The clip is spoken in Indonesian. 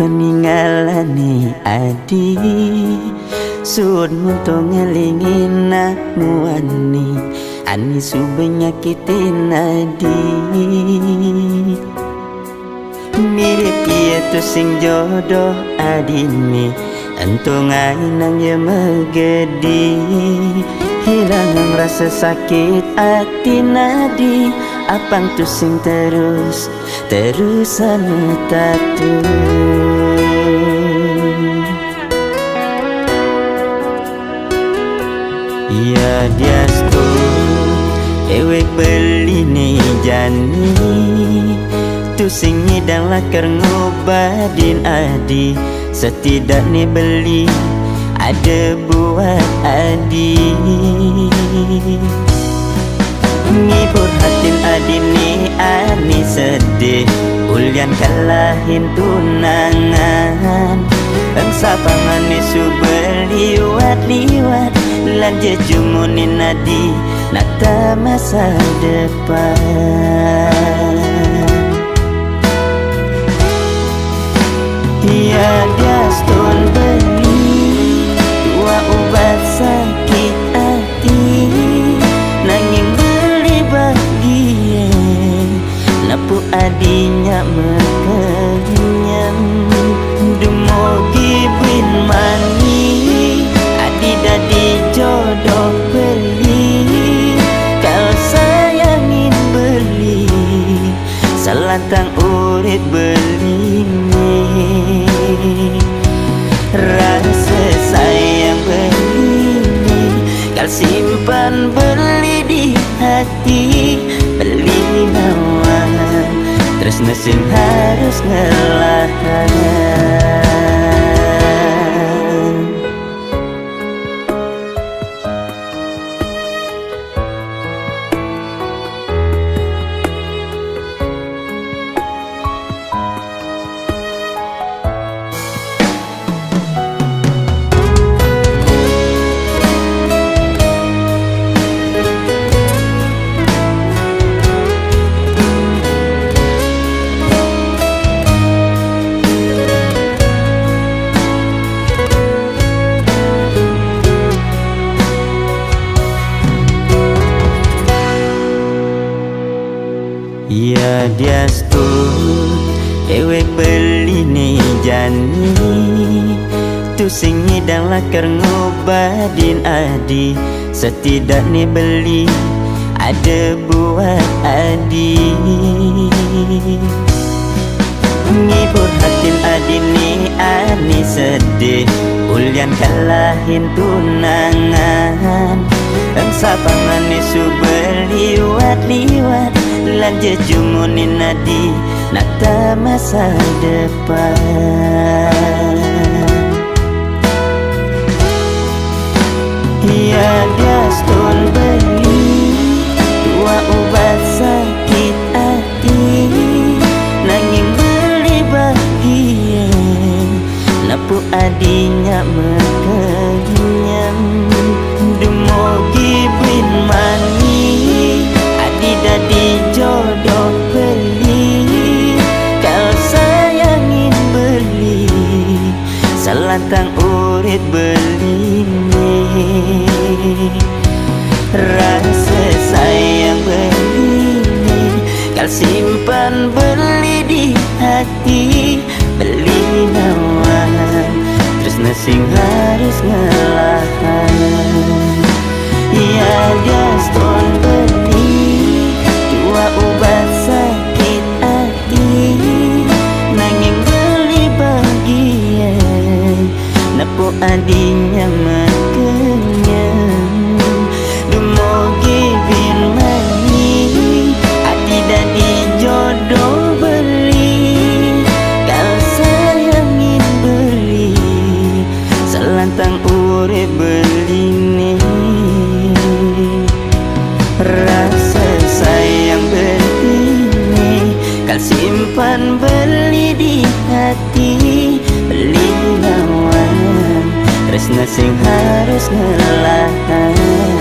peninggalane adi suun muto ngelingin muani ani subenyakitin adi mirip itu sing jodoh adini entung ainang ya megedi hilang rasa sakit hati nadi apang tu sing terusan tatu ya diastu ewek beli nih jani tu sing ngidang lakar ngobadin adi setidaknya beli ada buat adi ngibur hatin adi nih ani sedih ulian kalahin tunangan bangsa pangani subeliwat-liwat lanje jumunin adi nata masa depan ya dia stun beli dua obat sakit hati nanging beli bahagia napu adinya mekenyam demogi bin mani adi dadi jodoh beli kau sayangin beli salantang urit beli rasa sayang beli kau simpan beli di hati beli nawan terus mesin harus ngelahan. Ya dia stun ewek beli nih jani tu sing ngidang lakar ngobadin adi setidaknya beli ada buat adi ngibur hatin adi nih ani sedih ulian kalahin tunangan bangsa pangani subeliwat-liwat lanje jumunin adi nata masa depan ya dia stun beli dua obat sakit hati nanging beli bahagia napu adinya mekenyam demogi bin mani adi dadi jodoh beli kau sayangin beli salantang urit beli rasa sayang beli kau simpan beli di hati beli nawan terus nesing harus ngelahan ya dia stun beli dua obat sakit hati nanging beli bahagia napu adinya mekenyam demogi bin mani adi dadi jodoh beli kau sayangin beli salantang urip beli nih rasa sayang beli kau simpan beli di hati beli nawan terus sing harus ngelahan